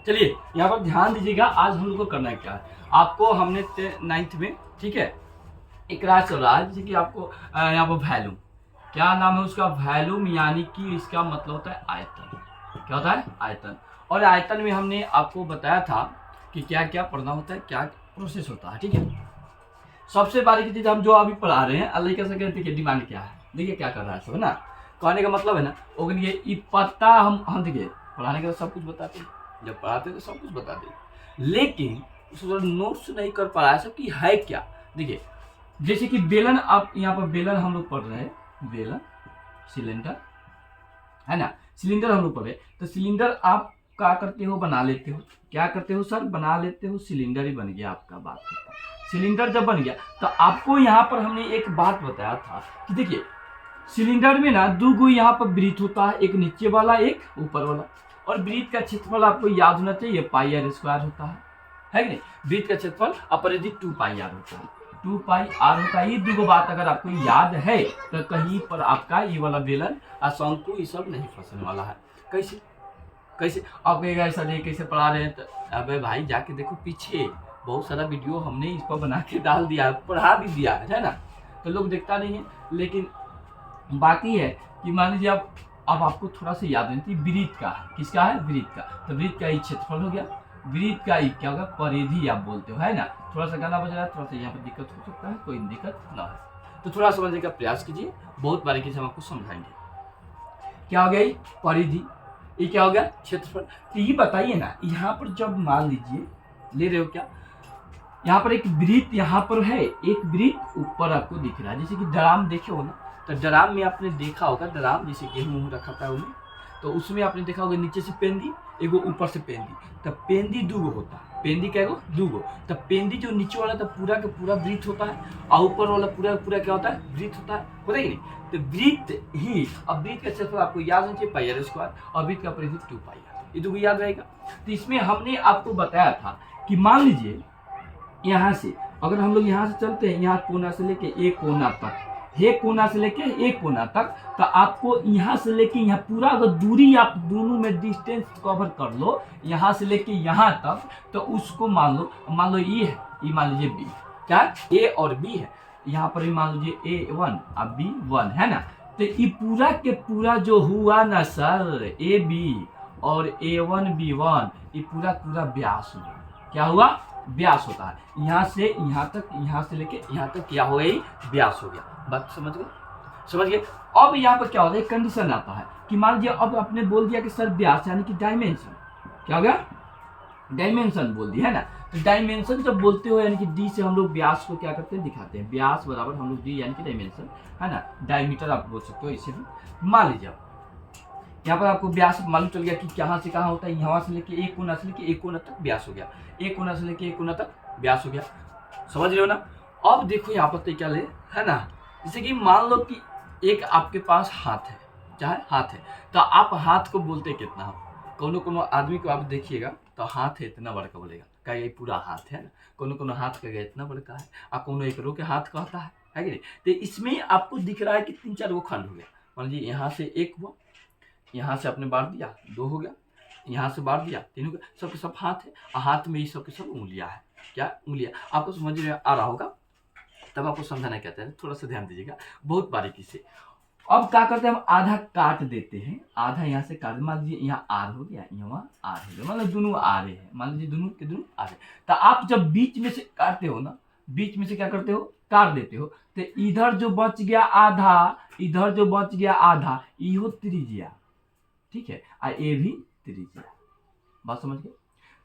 चलिए यहाँ पर ध्यान दीजिएगा, आज हम लोग को करना क्या है। आपको हमने 9th में, ठीक है, एक राज चल रहा है, जैसे कि आपको यहाँ पर वैल्यूम, क्या नाम है उसका, वैल्यूम, यानी कि इसका मतलब होता है आयतन। क्या होता है, आयतन। और आयतन में हमने आपको बताया था कि क्या क्या पढ़ना होता है, क्या प्रोसेस होता है, ठीक है। सबसे बारीकी चीज हम जो अभी पढ़ा रहे हैं, अल्लाह का सकते, देखिए डिमांड क्या है, देखिए क्या कर रहा है सब, है ना। कहने का मतलब है ना, और ये पता हम देखिए पढ़ाने का सब कुछ बताते हैं, जब पढ़ाते हैं तो सब कुछ बताते हैं, लेकिन उसको नोट्स नहीं कर पा रहा है सब कि है क्या। देखिए जैसे कि बेलन, आप यहाँ पर बेलन हम लोग पढ़ रहे हैं, बेलन, सिलेंडर, है ना, सिलेंडर हम लोग पढ़े, तो सिलेंडर आप क्या करते हो, बना लेते हो। क्या करते हो सर, बना लेते हो, सिलेंडर ही बन गया आपका। बात करता है सिलेंडर जब बन गया, तो आपको यहाँ पर हमने एक बात बताया था कि देखिए सिलेंडर में ना दो गो यहाँ पर वृत्त होता है, एक नीचे वाला एक ऊपर वाला, और वृत्त का क्षेत्रफल आपको याद होना चाहिए, पाई आर स्क्वायर होता है कि नहीं। वृत्त का क्षेत्रफल अपरिधि 2 पाई आर होता है, 2 पाई आर होता है। ये दो बात अगर आपको याद है तो कहीं पर आपका ये वाला बेलन शंकु ये सब नहीं फंसने वाला है। कैसे कैसे आप कहेगा ऐसा नहीं कैसे पढ़ा रहे हैं, तो अबे भाई जाके देखो पीछे बहुत सारा वीडियो हमने इस पर बना के डाल दिया, पढ़ा भी दिया है ना, तो लोग देखता नहीं है। लेकिन बाकी है कि मान लीजिए अब आपको थोड़ा सा याद नहीं, वृत्त का है, किसका है, वृत्त का, तो वृत्त का ही क्षेत्रफल हो गया, वृत्त का ही क्या होगा, परिधि आप बोलते हो, है ना। थोड़ा सा गाना बज रहा है, थोड़ा सा यहाँ पर दिक्कत हो सकता है, कोई दिक्कत ना है, तो थोड़ा समझने का प्रयास कीजिए, बहुत बारीकी से हम आपको समझाएंगे। क्या हो गया, परिधि, ये क्या हो गया, क्षेत्रफल। तो ये बताइए ना, यहाँ पर जब मान लीजिए ले रहे हो क्या, यहाँ पर एक वृत्त यहाँ पर है, एक वृत्त ऊपर आपको दिख रहा है, जैसे कि ड्राम देखे हो ना, तो ड्राम में आपने देखा होगा, ड्राम जैसे गेहूं रखा था उन्हें, तो उसमें आपने देखा होगा नीचे से पेंदी, एगो ऊपर से पेंदी, तो पेंदी दूगो होता है, पेंदी क्या गो, दूगो। तो पेंदी जो नीचे वाला तो पूरा का पूरा वृत्त होता है, और ऊपर वाला पूरा पूरा क्या होता है, वृत्त होता है कि नहीं। तो वृत्त ही, अब वृत्त का क्षेत्रफल आपको याद होना चाहिए, पाई आर स्क्वायर, और वृत्त का परिधि 2 पाई आर, ये दूगो याद रहेगा। तो इसमें हमने आपको बताया था कि मान लीजिए यहाँ से अगर हम लोग यहाँ से चलते हैं, यहाँ कोना से लेके एक कोना तक, एक कोना से लेके एक कोना तक, तो आपको यहाँ से लेके यहाँ पूरा अगर दूरी आप दोनों में डिस्टेंस कवर कर लो, यहाँ से लेके यहाँ तक, तो उसको मान लो ये है, ये मान लीजिए बी, क्या ए और बी है, यहाँ पर मान लीजिए A1 और B1 है ना। तो ये पूरा के पूरा जो हुआ ना सर, ए बी और A1 B1, ये पूरा पूरा व्यास हुआ। क्या हुआ, व्यास होता है, यहाँ से यहाँ तक, यहाँ से लेके यहाँ तक क्या हो गई, व्यास हो गया। बात समझ गए, समझ गए। अब यहाँ पर क्या होता है, कंडीशन आता है कि मान लीजिए अब आपने बोल दिया कि सर व्यास यानी कि डायमेंशन, क्या हो गया, डायमेंशन बोल दिया, है ना। तो डायमेंशन जब बोलते हो यानी कि डी से हम लोग व्यास को क्या करते हैं, दिखाते हैं, व्यास बराबर हम लोग डी यानी कि डायमेंशन, है ना, डायमीटर आप बोल सकते हो इसे भी। मान लीजिए यहाँ पर आपको व्यास मालूम चल गया कि कहाँ से कहाँ होता है, यहाँ से लेके एक कोना से लेके एक कोना तक व्यास हो गया, एक कोना से लेके एक कोना तक व्यास हो गया, समझ रहे हो ना। अब देखो यहाँ पर क्या ले, है ना, जैसे कि मान लो कि एक आपके पास हाथ है, चाहे हाथ है, तो आप हाथ को बोलते कितना हो, कोनो आदमी को आप देखिएगा तो हाथ है इतना बड़ा का बोलेगा, क्या ये पूरा हाथ है ना, कोनो हाथ का इतना बड़ा है, और कोनो एक के हाथ कहता है कि नहीं। तो इसमें आपको दिख रहा है कि 3-4 गो खंड हो गया, मान लीजिए यहाँ से एक हुआ, यहाँ से आपने बांट दिया 2 हो गया, यहाँ से बांट दिया 3 हो गया, सबके सब हाथ है, और हाथ में ही सबके सब उंगलियां है, क्या उंगलियां, आपको समझ में आ रहा होगा, तब आपको समझाना कहते हैं, थोड़ा सा ध्यान दीजिएगा बहुत बारीकी से। अब क्या करते हैं, हम आधा काट देते हैं, आधा यहाँ से काट, मान लीजिए यहाँ आर हो गया, यहाँ आर हो गया, मतलब दोनों आर है, मान लीजिए दोनों के दोनों आर है। तो आप जब बीच में से काटते हो ना, बीच में से क्या करते हो, काट देते हो, तो इधर जो बच गया आधा, इधर जो बच गया आधा, ये हो त्रिज्या, ठीक है, और ये भी त्रिज्या, बात समझ गए।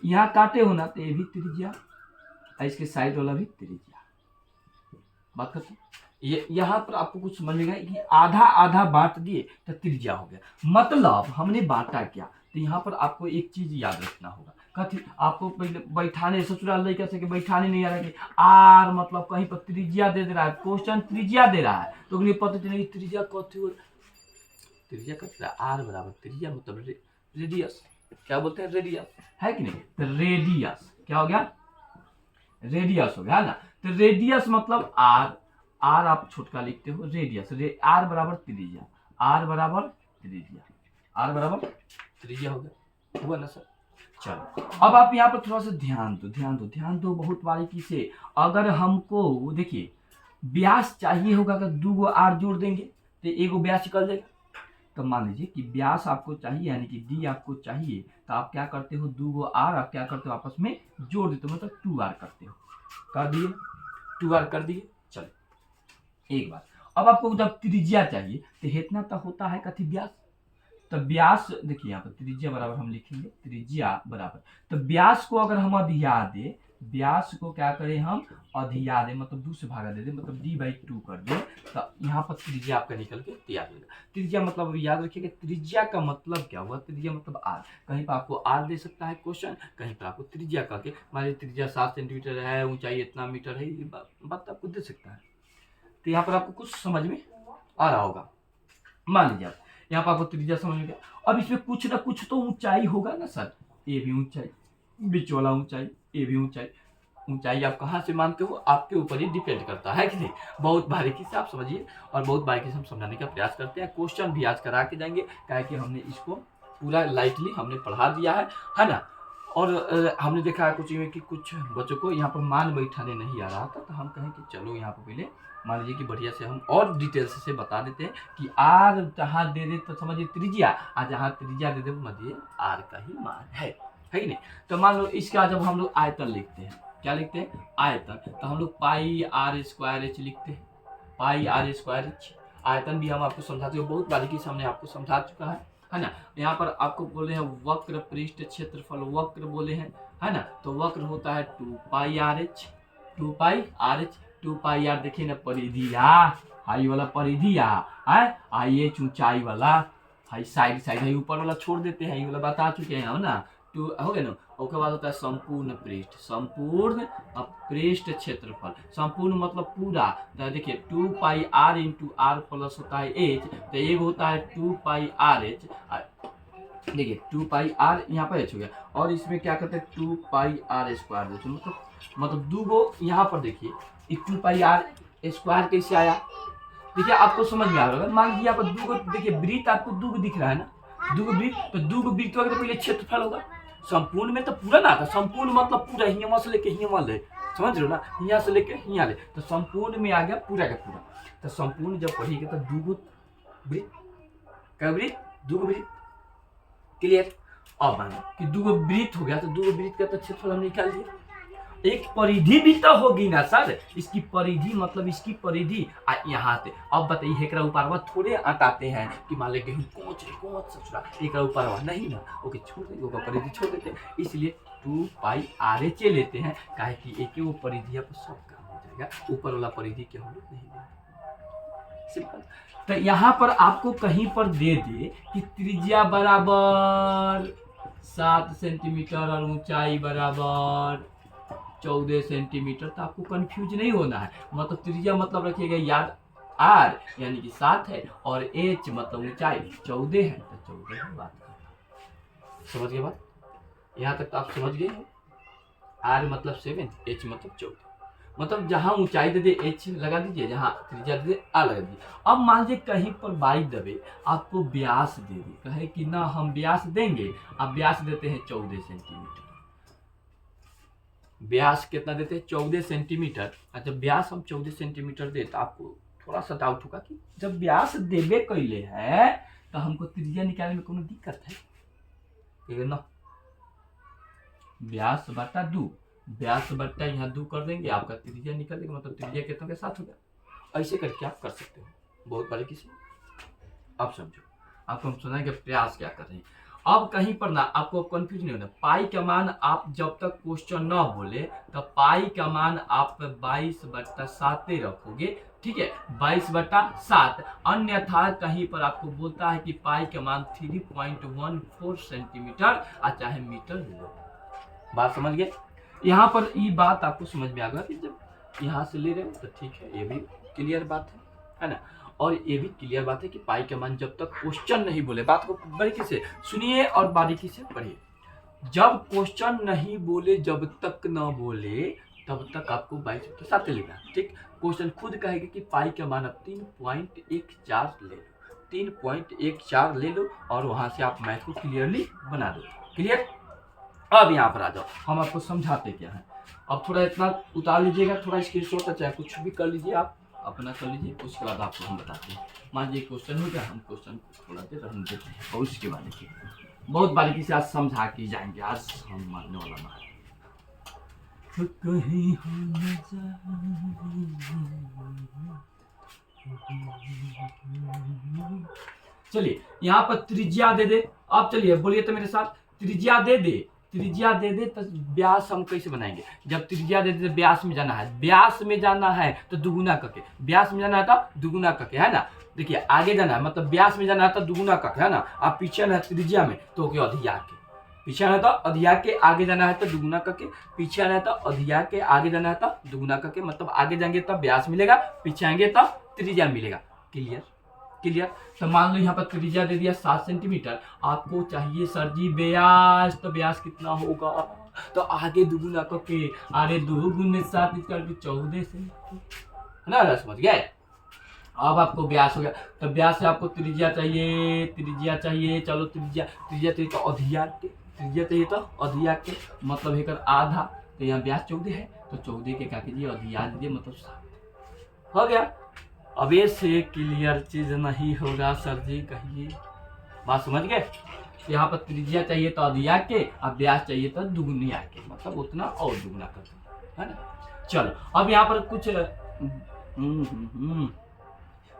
यहाँ काटे हो ना, तो ये भी त्रिज्या, और इसके साइड वाला भी त्रिज्या, बात करते हैं। ये यहाँ पर आपको कुछ समझ में कि आधा आधा बांट दिए तो त्रिज्या हो गया, मतलब हमने बांटा क्या। तो यहाँ पर आपको एक चीज याद रखना होगा, कथी, आपको पहले बैठाने, ससुराल लड़का से बैठाने नहीं आ रहा कि आर मतलब कहीं पर त्रिज्या दे रहा है, क्वेश्चन त्रिज्या दे रहा है, तो उन्हें पता चले त्रिज्या कथी, त्रिज्या का आर बराबर त्रिज्या मतलब रेडियस, क्या बोलते हैं, रेडियस, है कि नहीं। तो रेडियस क्या हो गया, रेडियस हो गया, है ना। तो रेडियस मतलब आर, आर आप छोटका लिखते हो, रेडियस आर बराबर त्रिज्या, आर बराबर त्रिज्या, आर बराबर त्रिज्या हो गया, हुआ ना सर। चलो अब आप यहाँ पर थोड़ा सा ध्यान दो बहुत बारीकी से। अगर हमको देखिए व्यास चाहिए होगा, अगर 2 आर जोड़ देंगे तो एगो व्यास निकल जाएगा। तो मान लीजिए कि व्यास आपको चाहिए यानी कि डी आपको चाहिए, तो आप क्या करते हो 2 आर आप क्या करते हो आपस में जोड़ देते हो, मतलब 2 आर करते हो। कर दिए 2 आर कर दिए। चलो एक बात, अब आपको जब त्रिज्या चाहिए तो इतना तो होता है कथी व्यास। तो व्यास देखिए यहाँ पर त्रिज्या बराबर हम लिखेंगे त्रिज्या बराबर, तो व्यास को अगर हम अधिया दे, व्यास को क्या करें हम अधिया दे, मतलब 2 से भागा दे दे, मतलब d/2 कर दे, तो यहाँ पर त्रिज्या आपका निकल के तैयार होगा। त्रिज्या मतलब याद रखिएगा त्रिज्या का मतलब क्या हुआ, त्रिज्या मतलब आर। कहीं पर आपको आर दे सकता है क्वेश्चन, कहीं पर आपको त्रिज्या करके मान लीजिए त्रिज्या 7 सेंटीमीटर है, ऊंचाई इतना मीटर है, ये बात आपको दे सकता है। तो यहाँ पर आपको कुछ समझ में आ रहा होगा। मान लीजिए आप यहाँ पर आपको त्रिज्या समझ में गया, अब इसमें कुछ ना कुछ तो ऊंचाई होगा ना सर, ए भी ऊंचाई, बीच वाला ऊंचाई, ए भी ऊंचाई। ऊंचाई आप कहाँ से मानते हो आपके ऊपर ही डिपेंड करता है कि नहीं। बहुत बारीकी से आप समझिए और बहुत बारीकी से हम समझाने का प्रयास करते हैं। क्वेश्चन भी आज करा के जाएंगे, क्या कि हमने इसको पूरा लाइटली हमने पढ़ा दिया है ना। और हमने देखा है कुछ में कि कुछ बच्चों को यहाँ पर मान बैठाने नहीं आ रहा था, तो हम कहें कि चलो यहाँ पर पहले मान लीजिए कि बढ़िया से हम और डिटेल्स से बता देते हैं कि आर जहाँ दे दे तो समझिए त्रिज्या, और जहाँ त्रिज्या दे दे समझिए आर का ही मान है कि नहीं। तो मान लो इसका जब हम लोग आयतन लिखते हैं, क्या लिखते हैं आयतन, तो हम लोग पाई आर स्क्वायर एच लिखते हैं, पाई आर स्क्वायर एच। आयतन भी हम आपको समझाते हैं, बहुत बारीकी से हमने आपको समझा चुका है ना। यहाँ पर आपको बोले हैं वक्र पृष्ठ क्षेत्रफल, वक्र बोले हैं है ना, तो वक्र होता है 2 pi r h, 2 pi r h, 2 pi r देखिए ना परिधि हाई वाला परिधि आई एच ऊंचाई वाला, हाई साइड है, ऊपर वाला छोड़ देते हैं, ये वाला बता चुके हैं ना। 2 हो गया ना। उसके बाद होता है संपूर्ण पृष्ठ, संपूर्ण पृष्ठ क्षेत्रफल, संपूर्ण मतलब पूरा। तो देखिए 2 pi r into r plus होता है एच, तो एक होता है 2 पाई आर एच, देखिए 2 पाई आर यहाँ पर एच हो गया, और इसमें क्या करते हैं 2 पाई आर स्क्वायर देते, मतलब 2 गो यहाँ पर देखिए 2 पाई आर स्क्वायर कैसे आया, देखिए आपको समझ में आ रहा है। मान लीजिए यहाँ पर 2 गो देखिए वृत्त आपको 2 गो दिख रहा है ना, 2 गो वृत्त, तो 2 गो वृत्त होगा तो पहले क्षेत्रफल होगा। संपूर्ण में तो पूरा ना था, संपूर्ण मतलब पूरा हियाँ से लेके हियाँ ले, समझ रहे हो ना, यहाँ से लेके यहाँ ले, तो संपूर्ण में आ गया पूरा का पूरा। तो संपूर्ण जब पढ़िएगा तो 2 गो वृत्त, क्या वृत्त 2 गो वृत्त, क्लियर। अब मानो कि 2 गो वृत्त हो गया, तो 2 गो वृत्त का तो क्षेत्रफल हम निकाल दिया। एक परिधि भी तो होगी ना सर, इसकी परिधि मतलब इसकी परिधि यहाँ से। अब बताइए एकरा ऊपर थोड़े अटाते हैं कि मान लें गेहूँ कोच ससुरा एक ऊपर नहीं ना, ओके छोड़ देंगे, ओकर परिधि छोड़ देते हैं, इसलिए 2 पाई आर एच लेते हैं, काहे कि एक वो परिधि पर सब काम हो जाएगा, ऊपर वाला परिधि के हम लोग नहीं देंगे, सिंपल। तो यहाँ पर आपको कहीं पर दे दे कि त्रिज्या बराबर 7 सेंटीमीटर और ऊंचाई बराबर 14 सेंटीमीटर, तो आपको कंफ्यूज नहीं होना है। मतलब त्रिज्या मतलब रखिएगा याद आर यानी कि 7 है, और एच मतलब ऊंचाई 14 है, तो 14 है, बात समझ गए बात, यहाँ तक तो आप समझ गए हो। आर मतलब 7, एच मतलब 14, मतलब जहाँ ऊंचाई दे दे एच लगा दीजिए, जहाँ त्रिज्या दे दे आर लगा दीजिए। अब मान लीजिए कहीं पर बाई दबे आपको व्यास दे दे, कहे कि ना हम व्यास देंगे, अब व्यास देते हैं 14 सेंटीमीटर, व्यास कितना देते हैं 14 सेंटीमीटर। अच्छा व्यास हम 14 सेंटीमीटर दे, तो आपको थोड़ा सा डाउट होगा कि जब व्यास देवे कैले है तो हमको त्रिज्या निकालने में कोनो दिक्कत है ना। व्यास बटा 2, व्यास बटा यहाँ 2 कर देंगे, आपका त्रिज्या निकल देगा, मतलब त्रिज्या कितना के साथ होगा। ऐसे करके आप कर सकते हो बहुत बारीकी से। आप समझो, आपको हम सुनाएंगे प्रयास क्या कर रहे हैं। अब कहीं पर ना आपको कंफ्यूज नहीं होना, पाई का मान आप जब तक क्वेश्चन न बोले तो पाई का मान आप 22/7 रखोगे, ठीक है 22/7। अन्यथा कहीं पर आपको बोलता है कि पाई का मान 3.14 सेंटीमीटर चाहे मीटर ले लो, बात समझ गए। यहाँ पर ये बात आपको समझ में आ गया कि जब यहाँ से ले रहे हो तो ठीक है, ये भी क्लियर बात है ना। और ये भी क्लियर बात है कि पाई का मान जब तक क्वेश्चन नहीं बोले, बात को बारीकी से सुनिए और बारीकी से पढ़िए। जब क्वेश्चन नहीं बोले, जब तक न बोले, तब तक आपको 22/7 लेना, ठीक। क्वेश्चन खुद कहेगा कि पाई का मान आप 3.14 ले लो, 3.14 ले लो, और वहां से आप मैथ को क्लियरली बना दो, क्लियर। अब यहाँ पर आ जाओ, हम आपको समझाते क्या है। अब थोड़ा इतना उतार लीजिएगा, थोड़ा स्क्रीनशॉट चाहे कुछ भी कर लीजिए, आप अपना कर लीजिए, उसके बाद आपको हम बताते हैं। मान लीजिए क्वेश्चन हो गया, हम क्वेश्चन को थोड़ा देर रहने देते हैं और उसके बाद देखिए बहुत बारीकी से आज समझा के जाएंगे, आज हम मानने वाला ना तो कहीं हो न जाए। चलिए यहाँ पर त्रिज्या दे दे, अब चलिए बोलिए तो मेरे साथ, त्रिज्या दे दे, त्रिज्या दे दे तो व्यास हम कैसे बनाएंगे। जब त्रिज्या दे दे व्यास में जाना है, व्यास में जाना है तो दुगुना करके, व्यास में जाना है तो दुगुना करके, है ना। देखिए आगे जाना है मतलब व्यास में जाना है तो दुगुना करके, है ना। आप पीछे ना त्रिज्या में तो अधिया के, पीछे आना है तो अधिया के आगे जाना है तो दुगुना करके, पीछे आना है तो अधिया के आगे जाना है तो दुगुना करके, मतलब आगे जाएंगे तब व्यास मिलेगा, पीछे आएंगे तब त्रिज्या मिलेगा। Clear clear. तो मान लो यहाँ पर त्रिज्या दे दिया 7 सेंटीमीटर, आपको चाहिए सर जी व्यास, तो व्यास कितना होगा, तो आगे दुगुना करके, अरे 2 गुने 7 करके 14 सेंटीमीटर, है ना, समझ गए। अब आपको व्यास हो गया, तो व्यास से आपको त्रिज्या चाहिए, त्रिज्या चाहिए, चलो त्रिज्या, त्रिज्या चाहिए तो अधिया के, त्रिज्या चाहिए तो अधिया के, मतलब है कर आधा, तो यहाँ व्यास 14 है तो 14 के क्या कीजिए अधिया दीजिए, मतलब 7 हो गया। अब से क्लियर चीज नहीं होगा सर जी, कहिए, बात समझ गए। यहाँ पर त्रिज्या चाहिए तो अधिया के, अब व्यास चाहिए तो दुगुनिया के, मतलब उतना और दुगुना कर दो, है ना। चलो अब यहाँ पर कुछ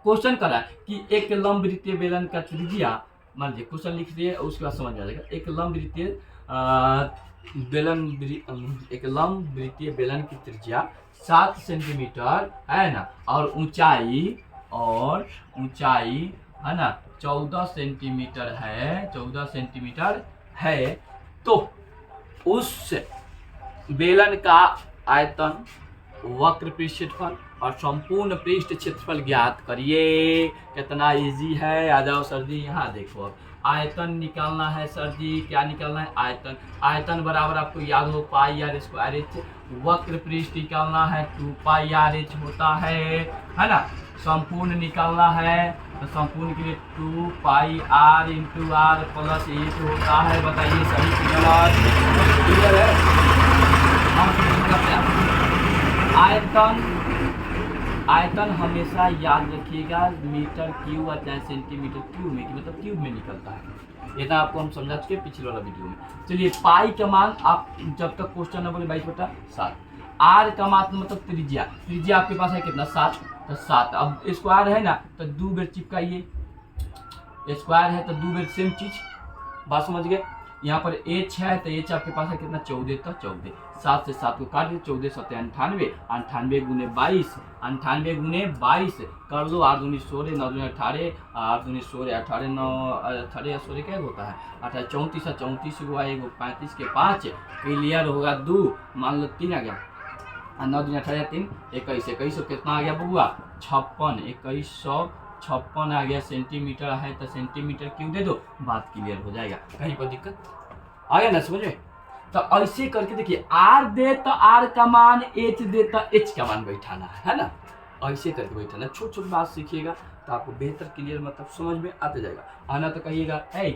क्वेश्चन करा कि एक लंब वृत्तीय बेलन का त्रिज्या, मान लीजिए क्वेश्चन लिख दिए उसके बाद समझ आ जाएगा। एक लंब वृत्तीय बेलन, एक लंब वृत्तीय बेलन की त्रिज्या 7 सेंटीमीटर है ना, और ऊंचाई है ना 14 सेंटीमीटर है, 14 सेंटीमीटर है, तो उस बेलन का आयतन, वक्र पृष्ठ क्षेत्रफल और संपूर्ण पृष्ठ क्षेत्रफल ज्ञात करिए। कितना इजी है, आ जाओ सर जी यहाँ देखो। अब आयतन निकालना है सर जी, क्या निकालना है, आयतन। आयतन बराबर आपको याद हो पाई आर स्क्वायर एच। वक्र पृष्ठ निकालना है 2 पाई आर एच होता है ना। संपूर्ण निकालना है तो संपूर्ण के लिए 2 pi r into r plus h होता है। बताइए सही क्लियर है। आयतन हमेशा याद रखिएगा मीटर क्यूब और चाहे सेंटीमीटर क्यूब में, मतलब क्यूब में निकलता है। इतना आपको हम समझा चुके पिछले वाला वीडियो में। चलिए पाई का मान आप जब तक क्वेश्चन न बोले 22/7। आर का मान मतलब त्रिज्या, त्रिज्या आपके पास है कितना 7, तो 7। अब स्क्वायर है ना तो 2 बेर चिपकाइए, स्क्वायर है तो 2 बेर सेम चीज, बात समझ गए। यहाँ पर एच है तो एच आपके पास है कितना 14, तो 14। 7 से 7 को काट दिए, 14 7 98, 98 गुने 22, 98 गुने 22 कर लो, 8 दूनी 16, 9 दूनी 18, 8 दूनी 16, 18 9 18 16 क्या होता है 18, 34 34 हुआ, 35 के 5 क्लियर होगा 2, मान लो 3 आ गया, 9 दूनी 18 3 21, 21 कितना आ गया बबुआ 56, 2156 आ गया। सेंटीमीटर है तो सेंटीमीटर क्यों दे दो, बात क्लियर हो जाएगा, कहीं पर दिक्कत आ गया ना, समझ में। तो ऐसे करके देखिए, आर दे तो आर का मान, एच दे तो एच का मान बैठाना है ना, ऐसे करके बैठाना। छोट छोट बात सीखिएगा तो आपको बेहतर क्लियर मतलब समझ में आते जाएगा। आना तो कहिएगा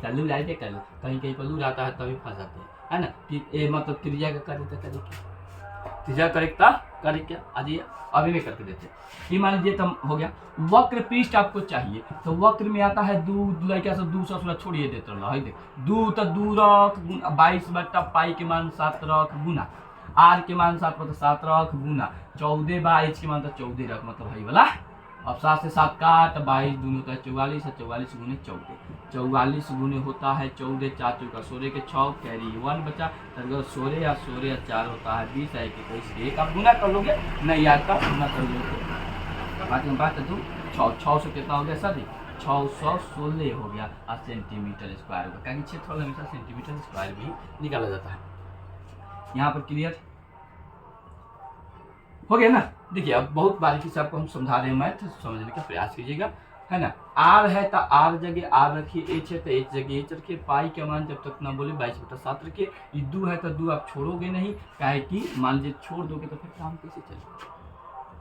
लूर आए कर लो, कहीं कहीं पर लूर आता है तभी फंस जाते हैं, है ना। कि मतलब त्रिज्या का करे तो करे क्या, त्रिज्या करेक्टा करे क्या, आइए अभी में करके देते हैं। ये मान लीजिए तो हो गया। वक्र पृष्ठ आपको चाहिए तो वक्र में आता है 2 लड़का से 2 सौ छोड़िए देते रहो, है देख 2 तो 2 रख 22/पाई के मान 7 रख गुना, आर के मान 7/7 रख गुना 14 22 के मान तो 14 रख, मतलब है वाला। अब 7 से 7 काट, 22 दूनी होता है 44, 44 गुने 14, 44 गुने होता है 14, 4 चौका 16 के 6 कैरी 1 बचा, 16 या 16 या 4 होता है 20, 21 1 आप गुना कर लोगे, नहीं आता गुना कर लोगे, 5 बात है 600 कितना हो गया सर 616 हो गया, और सेंटीमीटर स्क्वायर होगा, क्योंकि क्षेत्रफल हमेशा सेंटीमीटर स्क्वायर भी निकाला जाता है। यहाँ पर क्लियर हो गया ना। देखिए अब बहुत बारीकी से आपको हम समझा रहे हैं, मैथ समझने का प्रयास कीजिएगा, है ना। आर है तो आर जगह आर रखिए, एच है तो एच जगह एच रखिए, पाई का मान जब तक ना बोले 22/7 रखिए। ये 2 है तो 2 आप छोड़ोगे नहीं, काहे कि मान लीजिए छोड़ दोगे तो फिर काम कैसे चलेगा,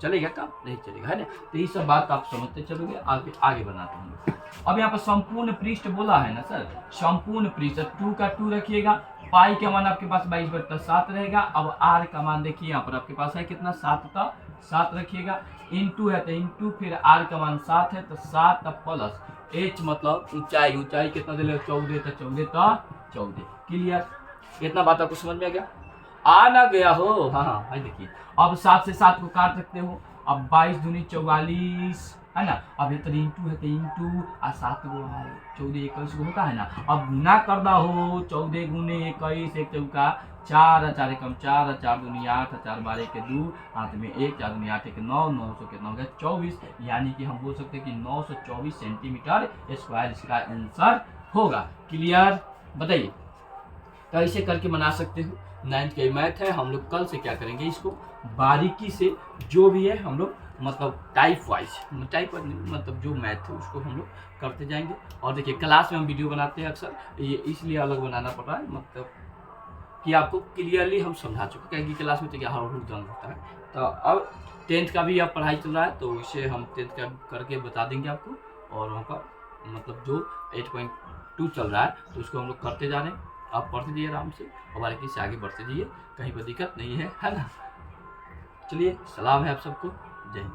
चलेगा काम नहीं चलेगा, है ना। तो ये सब बात आप समझते चलोगे, आगे बनाते हैं। अब यहाँ पर संपूर्ण पृष्ठ बोला है ना सर, संपूर्ण पृष्ठ 2 का 2 रखिएगा, पाई का मान आपके पास 22/7 रहेगा। अब आर का मान देखिए यहाँ पर आपके पास है कितना, 7 था, 7 रखिएगा, इंटू है तो इंटू, फिर आर का मान 7 है तो 7 प्लस एच मतलब ऊंचाई, ऊंचाई कितना दे 14 तो 14 तो 14। क्लियर, इतना बात आपको समझ में आ गया? आ ना गया हो? हाँ हाँ भाई देखिए, अब 7 से 7 को काट सकते हो। अब 22 दूनी 44 है ना, अब इधर इंटू है तो इंटू, और 7 गो 14 21 गो होता है ना। अब ना करना हो 14 गुने 21, एक चौका 4, 4 कम 4, 4 दूनी 8, 4 12 के 2, हाथ में 1, 4 दूनी 8 के 9, 900 कितना हो गया 24, यानी कि हम बोल सकते हैं कि 924 सेंटीमीटर स्क्वायर इसका आंसर होगा। क्लियर, बताइए कैसे करके बना सकते हो? 9th का मैथ है, हम लोग कल से क्या करेंगे, इसको बारीकी से जो भी है हम लोग मतलब टाइप वाइज, टाइप मतलब जो मैथ है उसको हम लोग करते जाएंगे। और देखिए क्लास में हम वीडियो बनाते हैं अक्सर, ये इसलिए अलग बनाना पड़ रहा है, मतलब कि आपको क्लियरली हम समझा चुके हैं कि क्लास में तो क्या हर जान होता है। तो अब 10th का भी अब पढ़ाई चल रहा है, तो इसे हम 10th का करके बता देंगे आपको। और वहाँ पर मतलब जो 8.2 चल रहा है तो उसको हम लोग करते जा रहे हैं। आप पढ़ते जाइए आराम से और बारीकी से आगे बढ़ते जाइए, कहीं पर दिक्कत नहीं है ना। चलिए, सलाम है आप सबको, जय हिंद।